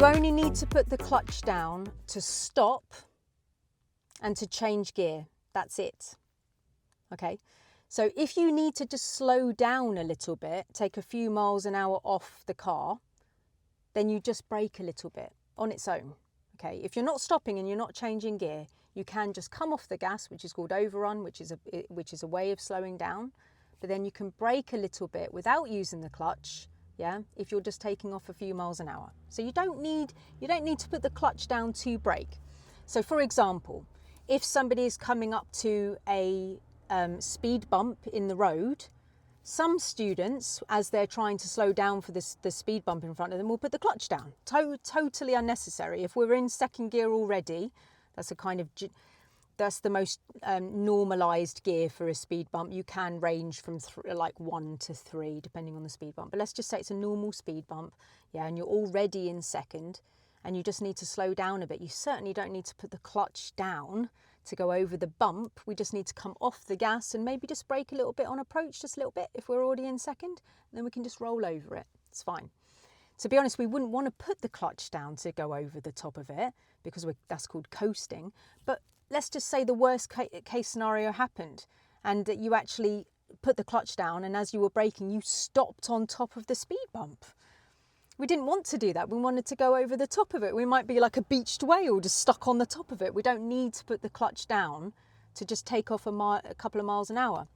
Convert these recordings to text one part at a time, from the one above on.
You only need to put the clutch down to stop and to change gear. That's it. Okay, so if you need to just slow down a little bit, take a few miles an hour off the car, then you just brake a little bit on its own. Okay, if you're not stopping and you're not changing gear, you can just come off the gas, which is called overrun, which is a way of slowing down. But then you can brake a little bit without using the clutch. Yeah, if you're just taking off a few miles an hour. So you don't need to put the clutch down to brake. So for example, if somebody is coming up to a speed bump in the road, some students, as they're trying to slow down for the speed bump in front of them, will put the clutch down. Totally unnecessary. If we're in second gear already, that's the most normalised gear for a speed bump. You can range from like 1 to 3 depending on the speed bump. But let's just say it's a normal speed bump, yeah, and you're already in second and you just need to slow down a bit. You certainly don't need to put the clutch down to go over the bump. We just need to come off the gas and maybe just brake a little bit on approach, just a little bit if we're already in second, and then we can just roll over it. It's fine. To be honest, we wouldn't want to put the clutch down to go over the top of it because that's called coasting. But let's just say the worst case scenario happened and that you actually put the clutch down and as you were braking, you stopped on top of the speed bump. We didn't want to do that. We wanted to go over the top of it. We might be like a beached whale just stuck on the top of it. We don't need to put the clutch down to just take off a couple of miles an hour.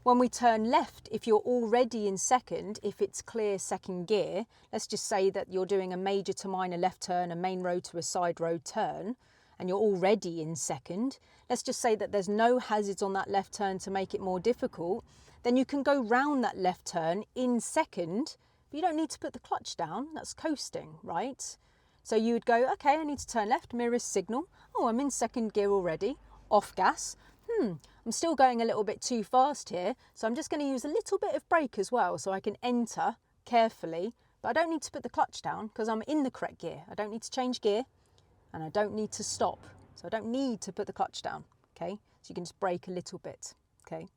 When we turn left, if you're already in second, if it's clear second gear, let's just say that you're doing a major to minor left turn, a main road to a side road turn, and you're already in second, let's just say that there's no hazards on that left turn to make it more difficult, then you can go round that left turn in second, but you don't need to put the clutch down. That's coasting, right? So you would go, okay, I need to turn left, mirrors signal. Oh, I'm in second gear already, off gas. I'm still going a little bit too fast here, so I'm just going to use a little bit of brake as well so I can enter carefully, but I don't need to put the clutch down because I'm in the correct gear. I don't need to change gear and I don't need to stop, so I don't need to put the clutch down, okay? So you can just brake a little bit, okay?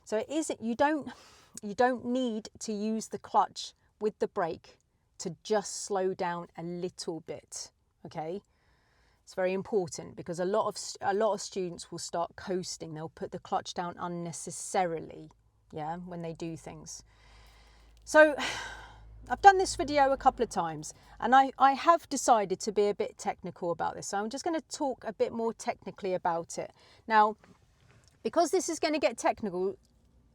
So you don't need to use the clutch with the brake to just slow down a little bit, okay? It's very important because a lot of students will start coasting. They'll put the clutch down unnecessarily, yeah, when they do things. So I've done this video a couple of times and I have decided to be a bit technical about this. So I'm just going to talk a bit more technically about it. Now, because this is going to get technical,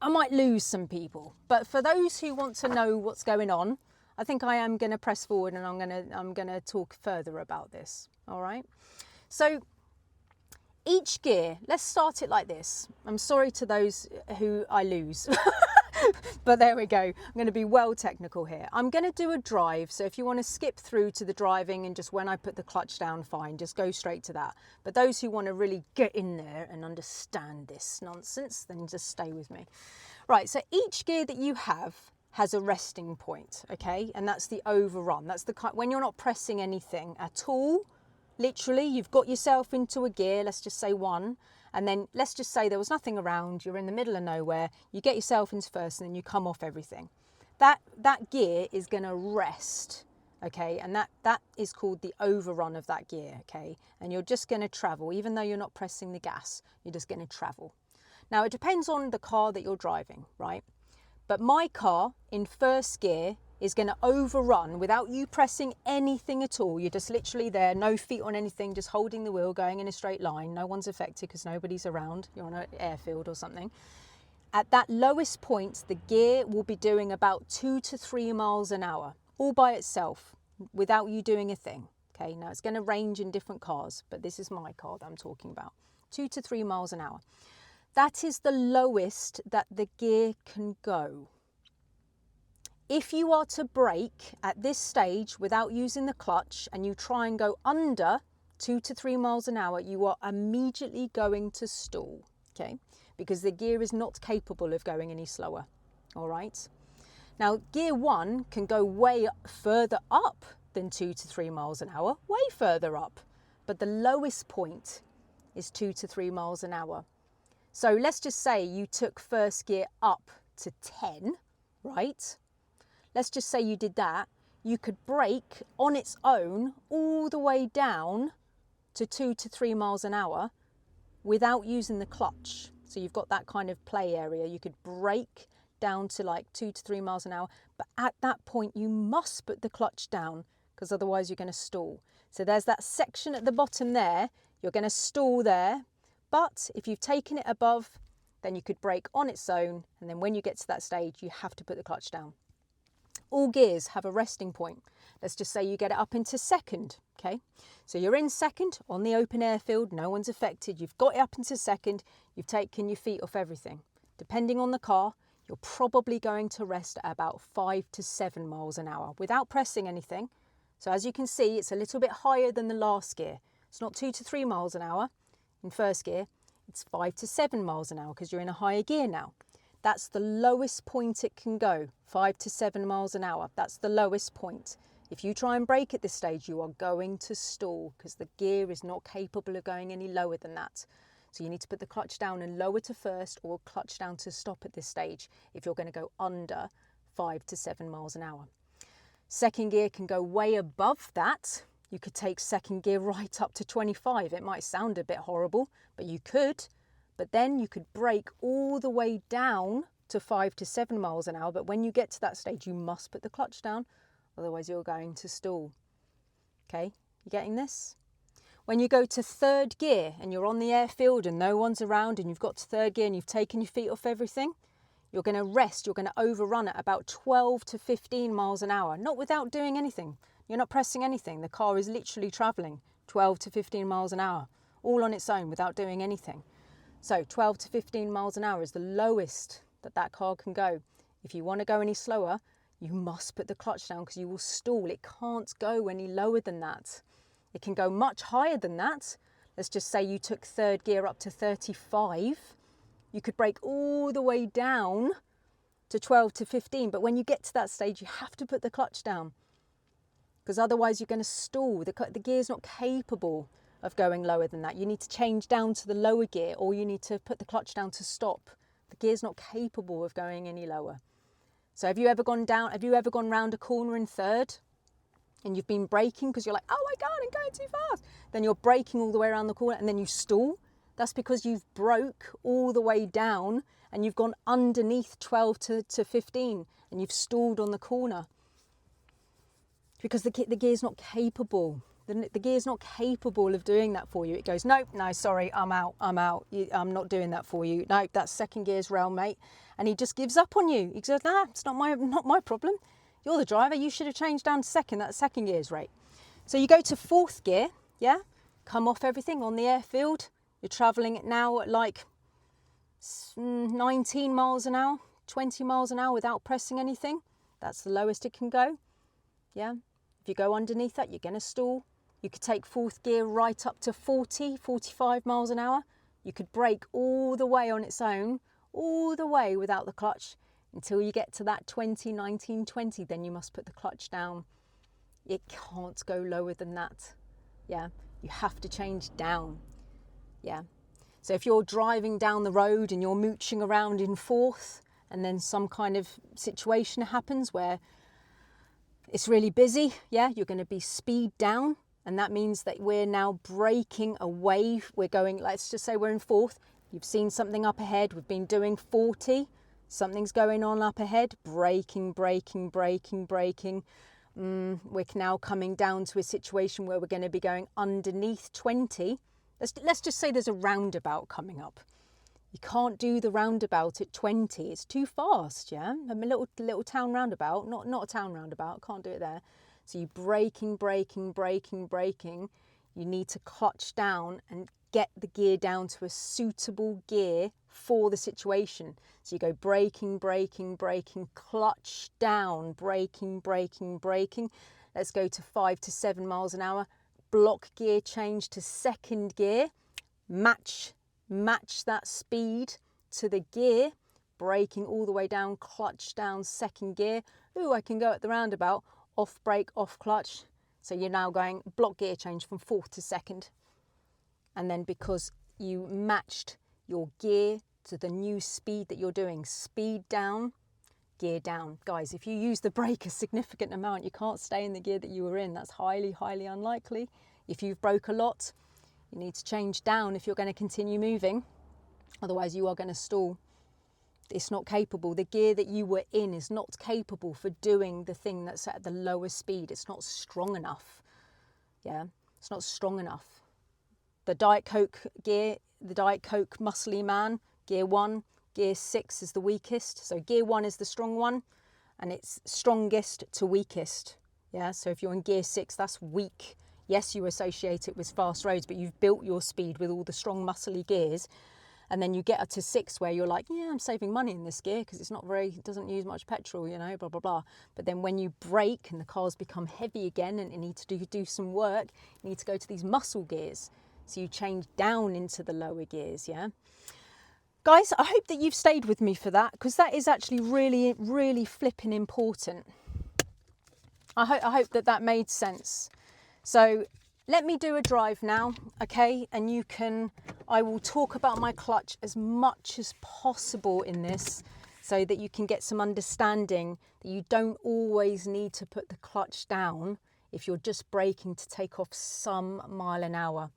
I might lose some people. But for those who want to know what's going on, I think I am going to press forward and I'm going to talk further about this. All right. So each gear, let's start it like this. I'm sorry to those who I lose, but there we go. I'm going to be well technical here. I'm going to do a drive. So if you want to skip through to the driving and just when I put the clutch down, fine, just go straight to that. But those who want to really get in there and understand this nonsense, then just stay with me. Right. So each gear that you have has a resting point, okay? And that's the overrun. That's when you're not pressing anything at all, literally, you've got yourself into a gear, let's just say 1, and then let's just say there was nothing around, you're in the middle of nowhere, you get yourself into first and then you come off everything. That gear is gonna rest, okay? And that is called the overrun of that gear, okay? And you're just gonna travel, even though you're not pressing the gas, you're just gonna travel. Now, it depends on the car that you're driving, right? But my car in first gear is going to overrun without you pressing anything at all. You're just literally there, no feet on anything, just holding the wheel, going in a straight line. No one's affected because nobody's around. You're on an airfield or something. At that lowest point, the gear will be doing about 2 to 3 miles an hour, all by itself, without you doing a thing. Okay, now it's going to range in different cars, but this is my car that I'm talking about. 2 to 3 miles an hour. That is the lowest that the gear can go. If you are to brake at this stage without using the clutch and you try and go under 2 to 3 miles an hour, you are immediately going to stall, okay? Because the gear is not capable of going any slower, all right? Now, gear 1 can go way further up than 2 to 3 miles an hour, way further up. But the lowest point is 2 to 3 miles an hour. So let's just say you took first gear up to 10, right? Let's just say you did that. you could brake on its own all the way down to 2 to 3 miles an hour without using the clutch. So you've got that kind of play area. You could brake down to like 2 to 3 miles an hour, but at that point you must put the clutch down because otherwise you're going to stall. So there's that section at the bottom there, you're going to stall there, but if you've taken it above, then you could brake on its own, and then when you get to that stage you have to put the clutch down. All gears have a resting point. Let's just say you get it up into second, okay? So you're in second on the open airfield, no one's affected, you've got it up into second, you've taken your feet off everything. Depending on the car, you're probably going to rest at about 5 to 7 miles an hour without pressing anything. So as you can see, it's a little bit higher than the last gear. It's not 2 to 3 miles an hour in first gear, it's 5 to 7 miles an hour because you're in a higher gear now. That's the lowest point it can go, 5 to 7 miles an hour. That's the lowest point. If you try and brake at this stage, you are going to stall because the gear is not capable of going any lower than that. So you need to put the clutch down and lower to first, or clutch down to stop at this stage if you're going to go under 5 to 7 miles an hour. Second gear can go way above that. You could take second gear right up to 25. It might sound a bit horrible, but you could. But then you could brake all the way down to 5 to 7 miles an hour. But when you get to that stage, you must put the clutch down, otherwise you're going to stall. Okay, you getting this? When you go to third gear and you're on the airfield and no one's around and you've got to third gear and you've taken your feet off everything, you're going to rest, you're going to overrun at about 12 to 15 miles an hour, not without doing anything. You're not pressing anything. The car is literally travelling 12 to 15 miles an hour, all on its own without doing anything. So 12 to 15 miles an hour is the lowest that car can go. If you want to go any slower, you must put the clutch down because you will stall. It can't go any lower than that. It can go much higher than that. Let's just say you took third gear up to 35. You could brake all the way down to 12 to 15. But when you get to that stage, you have to put the clutch down because otherwise you're going to stall. The gear's not capable of going lower than that. You need to change down to the lower gear, or you need to put the clutch down to stop. The gear's not capable of going any lower. So have you ever gone round a corner in third and you've been braking because you're like, oh my God, I'm going too fast. Then you're braking all the way around the corner and then you stall. That's because you've broke all the way down and you've gone underneath 12 to 15 and you've stalled on the corner because the gear's not capable. The gear's not capable of doing that for you. It goes, nope, no, sorry, I'm out. I'm not doing that for you. Nope, that's second gear's realm, mate. And he just gives up on you. He says, nah, it's not my problem. You're the driver. You should have changed down to second. That's second gear's rate. So you go to fourth gear, yeah? Come off everything on the airfield. You're travelling now at like 19 miles an hour, 20 miles an hour without pressing anything. That's the lowest it can go, yeah? If you go underneath that, you're going to stall. You could take fourth gear right up to 40, 45 miles an hour. You could brake all the way on its own, all the way without the clutch until you get to that 20, 19, 20. Then you must put the clutch down. It can't go lower than that. Yeah, you have to change down. Yeah. So if you're driving down the road and you're mooching around in fourth and then some kind of situation happens where it's really busy, yeah, you're going to be speed down. And that means that we're now braking away. We're going, let's just say we're in fourth. You've seen something up ahead. We've been doing 40. Something's going on up ahead. Braking, braking, braking, braking. We're now coming down to a situation where we're going to be going underneath 20. Let's just say there's a roundabout coming up. You can't do the roundabout at 20. It's too fast, yeah? A little town roundabout, not a town roundabout. Can't do it there. So you're braking, braking, braking, braking. You need to clutch down and get the gear down to a suitable gear for the situation. So you go braking, braking, braking, clutch down, braking, braking, braking. Let's go to 5 to 7 miles an hour. Block gear change to second gear. Match that speed to the gear. Braking all the way down, clutch down, second gear. Ooh, I can go at the roundabout. Off brake, off clutch. So you're now going block gear change from fourth to second. And then because you matched your gear to the new speed that you're doing, speed down, gear down. Guys, if you use the brake a significant amount, you can't stay in the gear that you were in. That's highly, highly unlikely. If you've broke a lot, you need to change down if you're going to continue moving. Otherwise, you are going to stall. It's not capable. The gear that you were in is not capable for doing the thing that's at the lowest speed. It's not strong enough. Yeah, it's not strong enough. The Diet Coke gear, the Diet Coke muscly man, gear 1, gear 6 is the weakest. So gear 1 is the strong one, and it's strongest to weakest. Yeah, so if you're in gear 6, that's weak. Yes, you associate it with fast roads, but you've built your speed with all the strong muscly gears. And then you get up to 6 where you're like, yeah, I'm saving money in this gear because it doesn't use much petrol, you know, blah, blah, blah. But then when you brake and the cars become heavy again and you need to do some work, you need to go to these muscle gears. So you change down into the lower gears, yeah? Guys, I hope that you've stayed with me for that, because that is actually really, really flipping important. I hope that made sense. So let me do a drive now, okay? And I will talk about my clutch as much as possible in this so that you can get some understanding that you don't always need to put the clutch down if you're just braking to take off some mile an hour.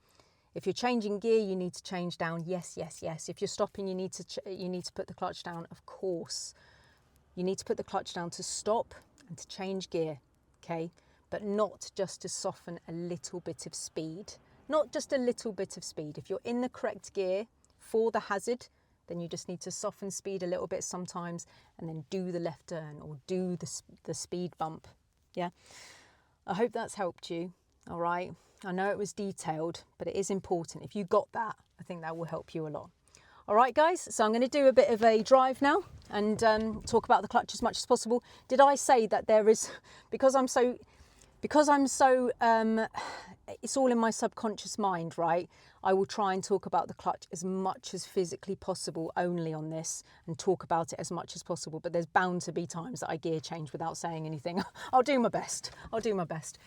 If you're changing gear, you need to change down. Yes, yes, yes. If you're stopping, you need to put the clutch down. Of course, you need to put the clutch down to stop and to change gear, okay? But not just to soften a little bit of speed. Not just a little bit of speed. If you're in the correct gear for the hazard, then you just need to soften speed a little bit sometimes and then do the left turn or do the speed bump. Yeah. I hope that's helped you. All right. I know it was detailed, but it is important. If you got that, I think that will help you a lot. All right, guys, so I'm going to do a bit of a drive now and talk about the clutch as much as possible. Did I say that there is, because I'm so, it's all in my subconscious mind, right? I will try and talk about the clutch as much as physically possible only on this and talk about it as much as possible. But there's bound to be times that I gear change without saying anything. I'll do my best. I'll do my best.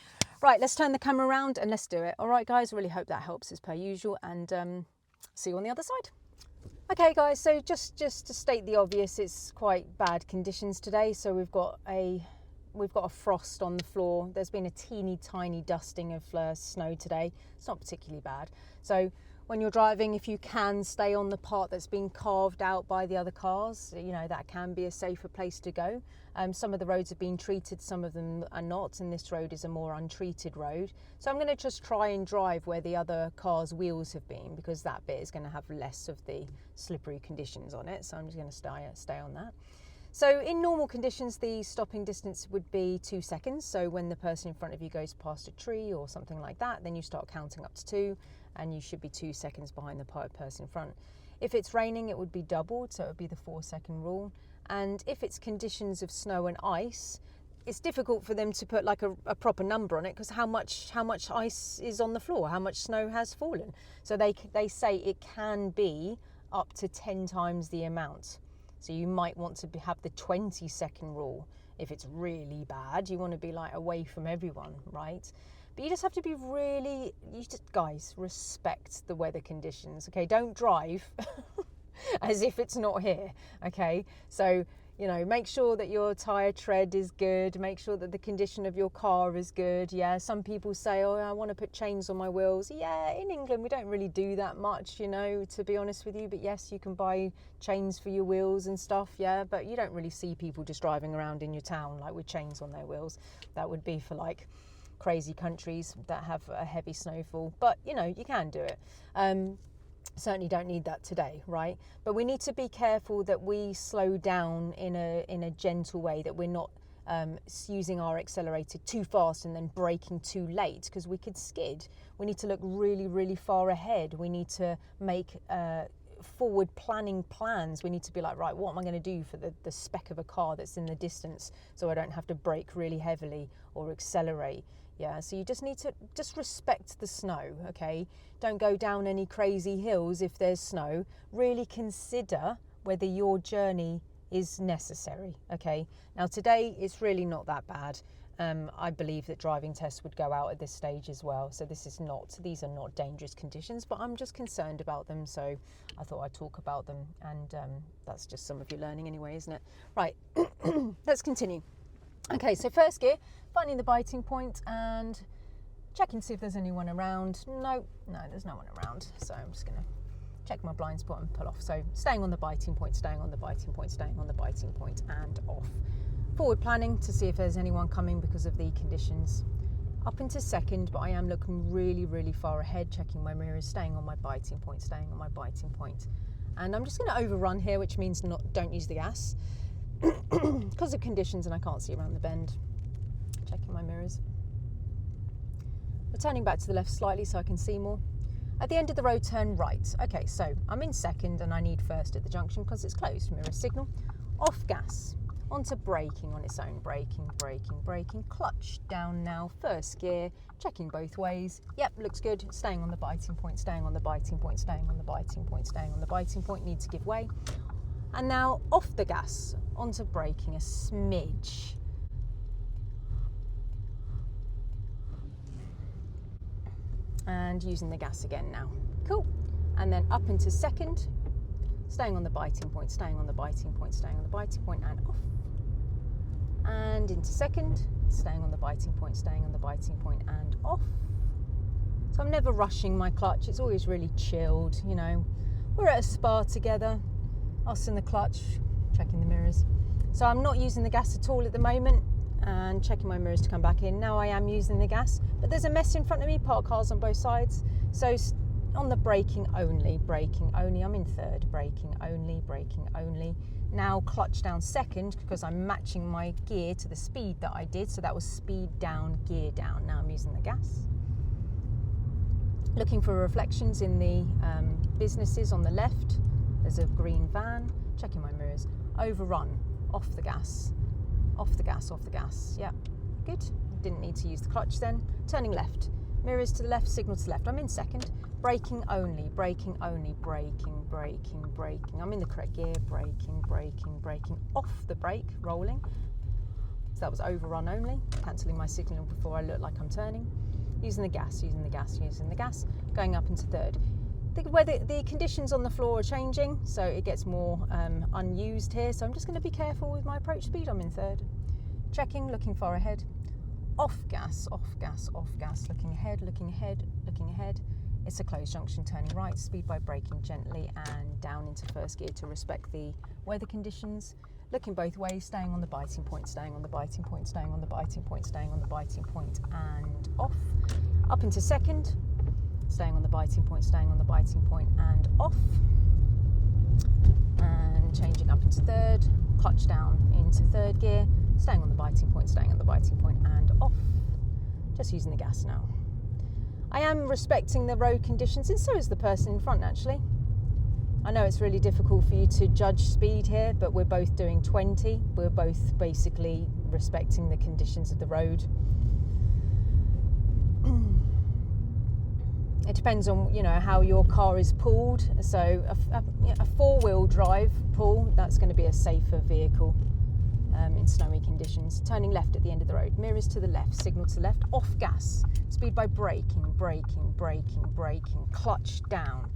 Right, let's turn the camera around and let's do it. All right, guys, really hope that helps as per usual, and see you on the other side. Okay, guys, so just to state the obvious, it's quite bad conditions today. So we've got a frost on the floor. There's been a teeny tiny dusting of snow today. It's not particularly bad. So when you're driving, if you can stay on the part that's been carved out by the other cars, you know, that can be a safer place to go. Some of the roads have been treated, some of them are not, and this road is a more untreated road. So I'm going to just try and drive where the other cars' wheels have been, because that bit is going to have less of the slippery conditions on it. So I'm just going to stay on that. So in normal conditions, the stopping distance would be 2 seconds. So when the person in front of you goes past a tree or something like that, then you start counting up to 2, and you should be 2 seconds behind the person in front. If it's raining, it would be doubled, so it would be the 4-second rule. And if it's conditions of snow and ice, it's difficult for them to put like a proper number on it, because how much ice is on the floor, how much snow has fallen. So they say it can be up to 10 times the amount. So you might want to have the 20-second rule. If it's really bad, you want to be like away from everyone, right? But you just have to be really, guys, respect the weather conditions, okay? Don't drive as if it's not here, okay? So, you know, make sure that your tyre tread is good. Make sure that the condition of your car is good. Yeah, some people say, oh, I want to put chains on my wheels. Yeah, in England, we don't really do that much, you know, to be honest with you. But yes, you can buy chains for your wheels and stuff, yeah. But you don't really see people just driving around in your town, like with chains on their wheels. That would be for like crazy countries that have a heavy snowfall. But, you know, you can do it. Certainly don't need that today, right? But we need to be careful that we slow down in a gentle way, that we're not using our accelerator too fast and then braking too late, because we could skid. We need to look really, really far ahead. We need to make forward planning plans. We need to be like, right, what am I going to do for the speck of a car that's in the distance, so I don't have to brake really heavily or accelerate. Yeah, so you just need to respect the snow, okay? Don't go down any crazy hills if there's snow. Really consider whether your journey is necessary, okay? Now today it's really not that bad. I believe that driving tests would go out at this stage as well. So these are not dangerous conditions, but I'm just concerned about them. So I thought I'd talk about them, and that's just some of your learning anyway, isn't it? Right, let's continue. Okay, so first gear, finding the biting point and checking to see if there's anyone around. No, there's no one around. So I'm just going to check my blind spot and pull off. So staying on the biting point, staying on the biting point, staying on the biting point, and off. Forward planning to see if there's anyone coming because of the conditions. Up into second, but I am looking really, really far ahead, checking my mirrors, staying on my biting point, staying on my biting point. And I'm just going to overrun here, which means don't use the gas because of conditions and I can't see around the bend. Checking my mirrors. Returning back to the left slightly so I can see more. At the end of the road, turn right. Okay, so I'm in second and I need first at the junction because it's closed. Mirror signal. Off gas. Onto braking on its own. Braking, braking, braking. Clutch down now. First gear. Checking both ways. Yep, looks good. Staying on the biting point, staying on the biting point, staying on the biting point, staying on the biting point. Need to give way. And now off the gas. Onto braking a smidge. And using the gas again now. Cool. And then up into second, staying on the biting point, staying on the biting point, staying on the biting point, and off. And into second, staying on the biting point, staying on the biting point, and off. So I'm never rushing my clutch. It's always really chilled, you know. We're at a spa together, us in the clutch, checking the mirrors. So I'm not using the gas at all at the moment, and checking my mirrors to come back in. Now I am using the gas, but there's a mess in front of me, parked cars on both sides. So on the braking only, I'm in third, braking only. Now clutch down second because I'm matching my gear to the speed that I did. So that was speed down, gear down. Now I'm using the gas. Looking for reflections in the businesses on the left. There's a green van, checking my mirrors. Overrun, off the gas. Off the gas, off the gas. Yeah, good. Didn't need to use the clutch then. Turning left. Mirrors to the left, signal to the left. I'm in second. Braking only, braking only, braking, braking, braking. I'm in the correct gear. Braking, braking, braking. Off the brake, rolling. So that was overrun only. Cancelling my signal before I look like I'm turning. Using the gas, using the gas, using the gas. Going up into third. The conditions on the floor are changing, so it gets more unused here. So I'm just going to be careful with my approach speed. I'm in third. Checking, looking far ahead. Off gas, off gas, off gas. Looking ahead, looking ahead, looking ahead. It's a closed junction, turning right. Speed by braking gently and down into first gear to respect the weather conditions. Looking both ways, staying on the biting point, staying on the biting point, staying on the biting point, staying on the biting point, and off. Up into second. Staying on the biting point, staying on the biting point, and off. And changing up into third, clutch down into third gear, staying on the biting point, staying on the biting point, and off. Just using the gas now. I am respecting the road conditions, and so is the person in front actually. I know it's really difficult for you to judge speed here, but we're both doing 20. We're both basically respecting the conditions of the road. It depends on, you know, how your car is pulled. So a four-wheel drive pull, that's going to be a safer vehicle in snowy conditions. Turning left at the end of the road, mirrors to the left, signal to the left, off gas, speed by braking, braking, braking, braking, clutch down,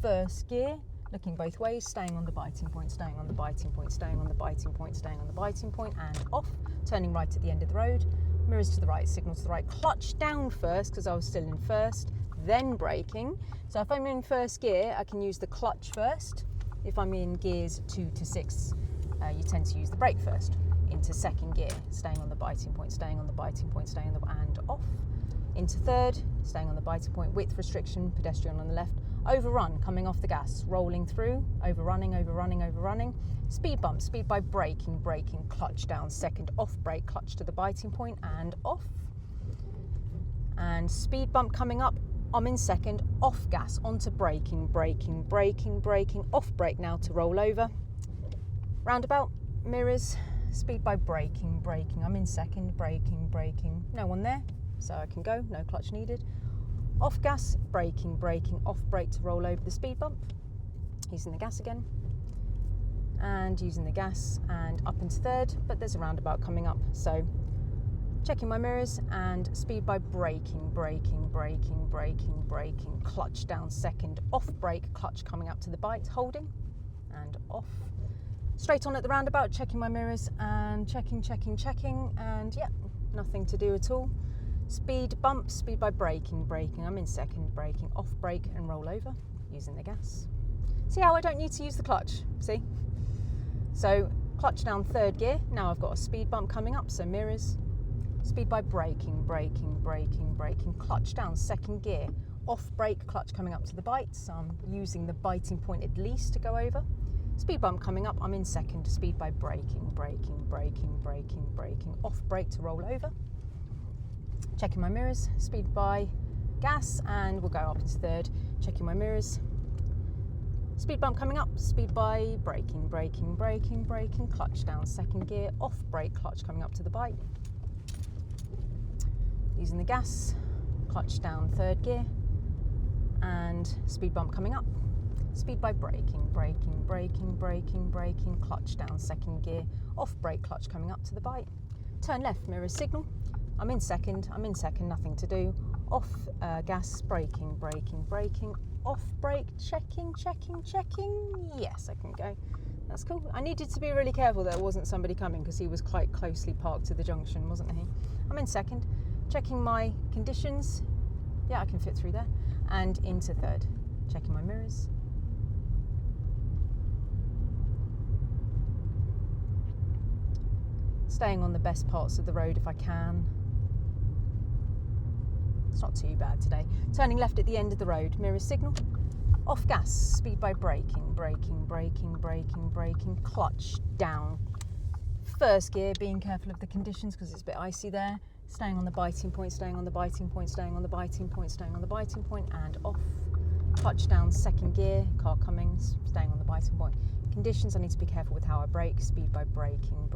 first gear, looking both ways, staying on the biting point, staying on the biting point, staying on the biting point, staying on the biting point, and off, turning right at the end of the road, mirrors to the right, signal to the right, clutch down first because I was still in first, then braking. So if I'm in first gear, I can use the clutch first. If I'm in gears 2 to 6, you tend to use the brake first. Into second gear, staying on the biting point, staying on the biting point, staying on the, and off. Into third, staying on the biting point, width restriction, pedestrian on the left. Overrun, coming off the gas, rolling through, overrunning, overrunning, overrunning. Speed bump, speed by braking, braking, clutch down, second, off brake, clutch to the biting point, and off. And speed bump coming up, I'm in second, off gas, onto braking, braking, braking, braking, off brake now to roll over. Roundabout, mirrors, speed by braking, braking. I'm in second, braking, braking. No one there, so I can go, no clutch needed. Off gas, braking, braking, off brake to roll over the speed bump. Using the gas again. And using the gas and up into third, but there's a roundabout coming up, so checking my mirrors, and speed by braking, clutch down second, off brake, clutch coming up to the bite, holding, and off. Straight on at the roundabout, checking my mirrors, and checking, and yeah, nothing to do at all. Speed bump, speed by braking, I'm in second, braking, off brake, and roll over, using the gas. See how I don't need to use the clutch, see? So, clutch down third gear, now I've got a speed bump coming up, so mirrors, speed by braking, clutch down second gear, off brake, clutch coming up to the bite, so I'm using the biting point at least to go over. Speed bump coming up, I'm in second, speed by braking, off brake to roll over. Checking my mirrors, speed by gas, and we'll go up into third, checking my mirrors. Speed bump coming up, speed by braking, clutch down second gear, off brake, clutch coming up to the bite. Using the gas, clutch down third gear, and speed bump coming up. Speed by braking, clutch down second gear, off brake, clutch coming up to the bite. Turn left, mirrors signal. I'm in second, nothing to do. Off gas, braking, off brake, checking. Yes, I can go. That's cool. I needed to be really careful that there wasn't somebody coming because he was quite closely parked to the junction, wasn't he? I'm in second, checking my conditions. Yeah, I can fit through there. And into third, checking my mirrors. Staying on the best parts of the road if I can. It's not too bad today. Turning left at the end of the road, mirror signal. Off gas, speed by braking, clutch down. First gear, being careful of the conditions because it's a bit icy there. Staying on the biting point, and off. Clutch down second gear, car coming, staying on the biting point. Conditions, I need to be careful with how I brake, speed by braking. I'm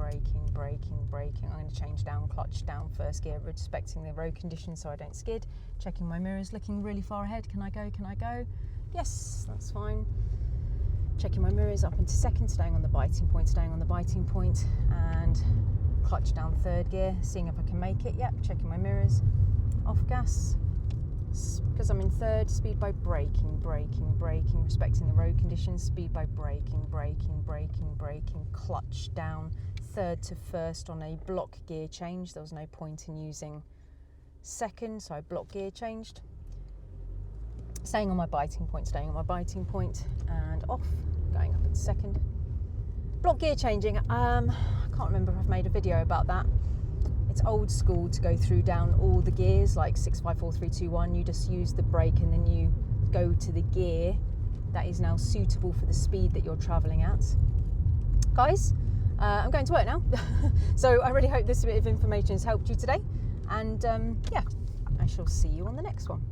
going to change down, clutch down first gear, respecting the road conditions so I don't skid. Checking my mirrors, looking really far ahead. Can I go? Yes, that's fine. Checking my mirrors up into second, staying on the biting point, and clutch down third gear, seeing if I can make it. Yep, checking my mirrors. Off gas. Because I'm in third, speed by braking, respecting the road conditions, speed by braking, clutch down, third to first on a block gear change. There was no point in using second, so I block gear changed. Staying on my biting point, and off, going up in second. Block gear changing, I can't remember if I've made a video about that. It's old school to go through down all the gears like 6, 5, 4, 3, 2, 1. You just use the brake and then you go to the gear that is now suitable for the speed that you're travelling at. Guys, I'm going to work now. So I really hope this bit of information has helped you today. And yeah, I shall see you on the next one.